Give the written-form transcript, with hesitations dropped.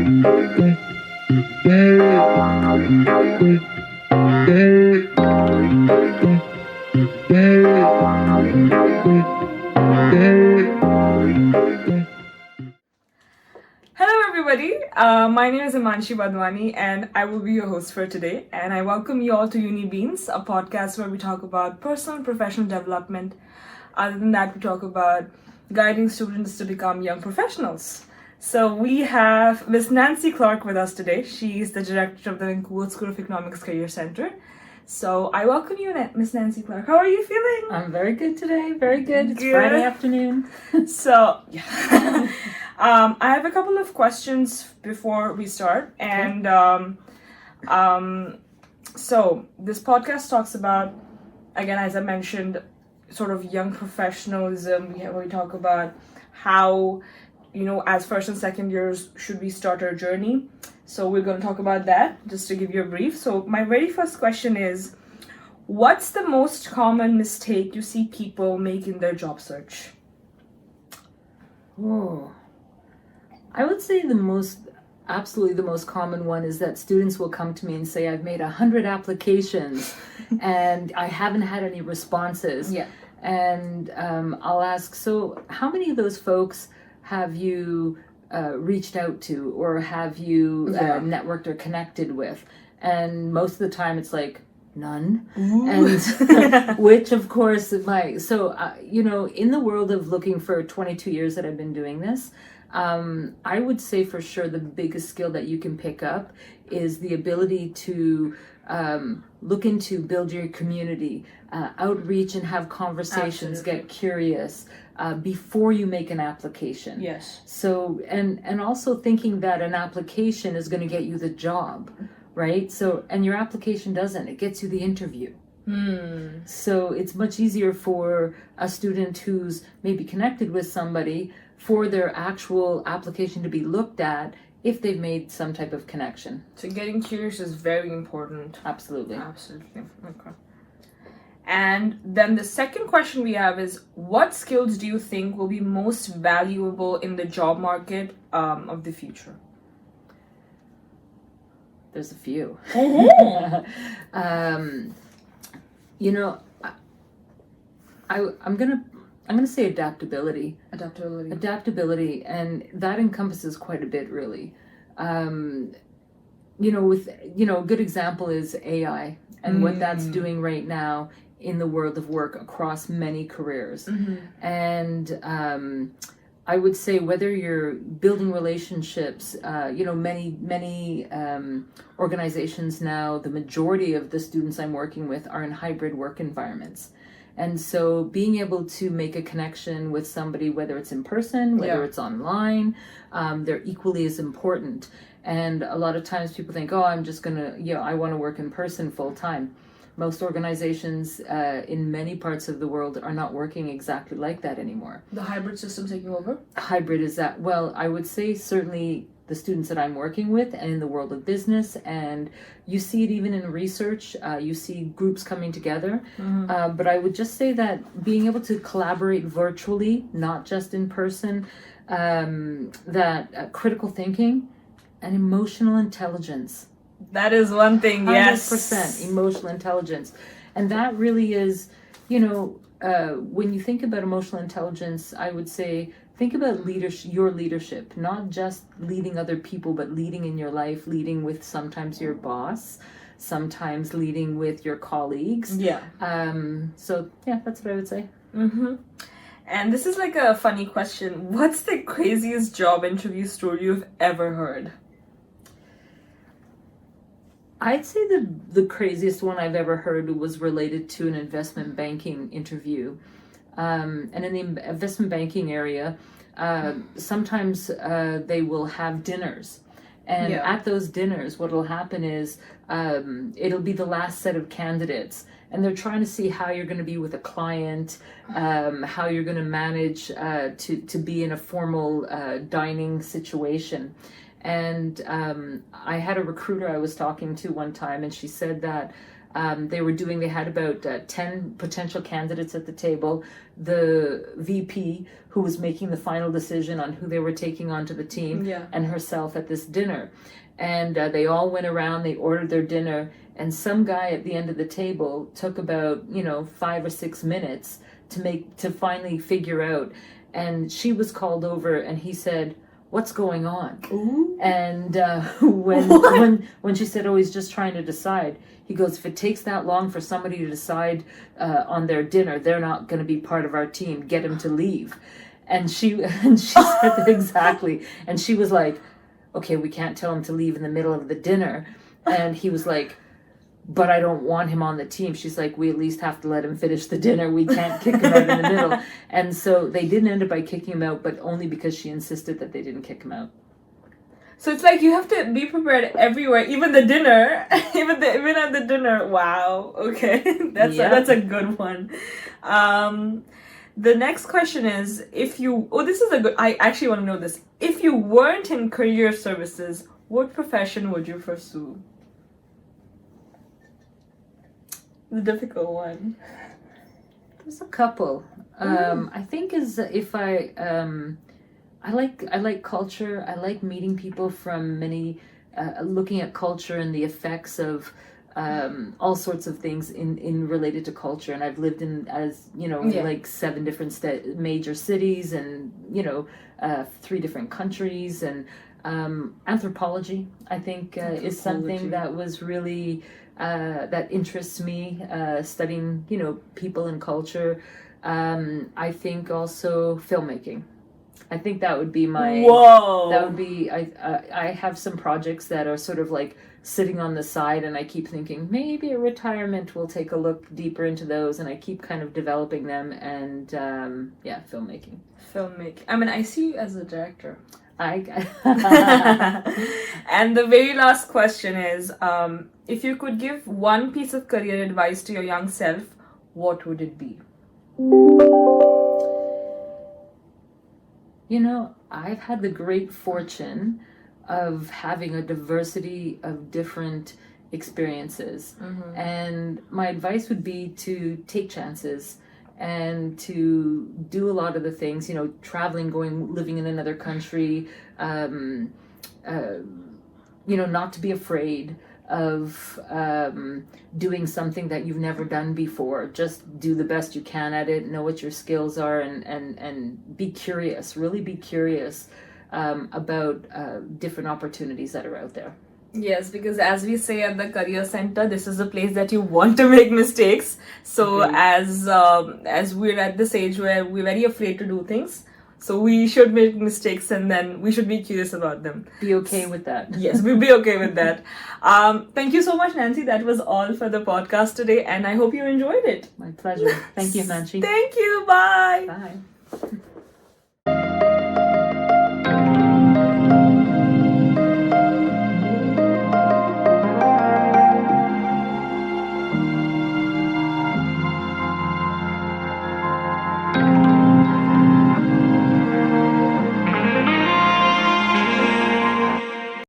Hello everybody, my name is Imanshi Badwani and I will be your host for today, and I welcome you all to UniBeans, a podcast where we talk about personal and professional development. Other than that, we talk about guiding students to become young professionals. So we have Miss Nancy Clark with us today. She is the director of the Vancouver School of Economics Career Center. So I welcome you, Miss Nancy Clark. How are you feeling? I'm very good today. Very good. It's Friday afternoon. So, yeah. I have a couple of questions before we start. And so this podcast talks about, again, as I mentioned, sort of young professionalism. We talk about how, as first and second years, should we start our journey. So we're going to talk about that, just to give you a brief. So my very first question is, what's the most common mistake you see people make in their job search? Oh, I would say absolutely the most common one is that students will come to me and say, I've made 100 applications and I haven't had any responses. Yeah. And I'll ask, so how many of those folks have you reached out to, or have you networked or connected with? And most of the time it's like, none. Ooh. And which of course in the world of looking for 22 years that I've been doing this, I would say for sure the biggest skill that you can pick up is the ability to look into, build your community, outreach and have conversations. Absolutely. Get curious before you make an application. Yes. So and also thinking that an application is going to get you the job, right? So, and your application doesn't. It gets you the interview. So it's much easier for a student who's maybe connected with somebody for their actual application to be looked at if they've made some type of connection. So getting curious is very important. Absolutely. Absolutely. Okay. And then the second question we have is, what skills do you think will be most valuable in the job market of the future? There's a few. Mm-hmm. I'm gonna say adaptability. Adaptability, and that encompasses quite a bit, really. A good example is AI and what that's doing right now in the world of work across many careers. Mm-hmm. And I would say whether you're building relationships, many organizations now, the majority of the students I'm working with are in hybrid work environments. And so being able to make a connection with somebody, whether it's in person, whether it's online, they're equally as important. And a lot of times people think, I'm just going to, I want to work in person full time. Most organizations in many parts of the world are not working exactly like that anymore. The hybrid system taking over? Hybrid is that, I would say certainly the students that I'm working with and in the world of business, and you see it even in research, you see groups coming together. Mm-hmm. But I would just say that being able to collaborate virtually, not just in person, that critical thinking and emotional intelligence. That is one thing, 100% emotional intelligence. And that really is, when you think about emotional intelligence, I would say, think about your leadership, not just leading other people, but leading in your life, leading with sometimes your boss, sometimes leading with your colleagues. Yeah. That's what I would say. Mm-hmm. And this is like a funny question. What's the craziest job interview story you've ever heard? I'd say the craziest one I've ever heard was related to an investment banking interview. And in the investment banking area, sometimes they will have dinners. And at those dinners, what will happen is it'll be the last set of candidates. And they're trying to see how you're going to be with a client, how you're going to manage to be in a formal dining situation. And I had a recruiter I was talking to one time, and she said that They had about 10 potential candidates at the table. The VP, who was making the final decision on who they were taking onto the team, and herself at this dinner. And they all went around, they ordered their dinner, and some guy at the end of the table took about, 5 or 6 minutes to finally figure out. And she was called over, and he said, "What's going on?" Ooh. And when she said, "Oh, he's just trying to decide," he goes, "If it takes that long for somebody to decide on their dinner, they're not going to be part of our team. Get him to leave." And she said that exactly. And she was like, "Okay, we can't tell him to leave in the middle of the dinner." And he was like, "But I don't want him on the team." She's like, "We at least have to let him finish the dinner. We can't kick him out in the middle." And so they didn't end up by kicking him out, but only because she insisted that they didn't kick him out. So it's like you have to be prepared everywhere, even the dinner, even at the dinner. Wow. Okay, that's a good one. The next question is, this is a good. I actually want to know this. If you weren't in career services, what profession would you pursue? The difficult one. There's a couple. I think I like culture. I like meeting people from many, looking at culture and the effects of all sorts of things in related to culture. And I've lived in like 7 different major cities, and 3 different countries. And anthropology, I think, is something that was really that interests me. Studying people and culture. I think also filmmaking. I think that would be my. Whoa. That would be. I have some projects that are sort of like sitting on the side, and I keep thinking maybe a retirement will take a look deeper into those, and I keep kind of developing them. And filmmaking. Filmmaking. I mean, I see you as a director. And the very last question is, if you could give one piece of career advice to your young self, what would it be? I've had the great fortune of having a diversity of different experiences. Mm-hmm. And my advice would be to take chances and to do a lot of the things, traveling, living in another country, not to be afraid of doing something that you've never done before. Just do the best you can at it, know what your skills are, and be curious, really be curious about different opportunities that are out there. Yes, because as we say at the Career Center, this is a place that you want to make mistakes. So as we're at this age where we're very afraid to do things, so we should make mistakes and then we should be curious about them. Be okay with that. Yes, we'll be okay with that. Thank you so much, Nancy. That was all for the podcast today, and I hope you enjoyed it. My pleasure. Thank you, Manchi. Thank you. Bye. Bye.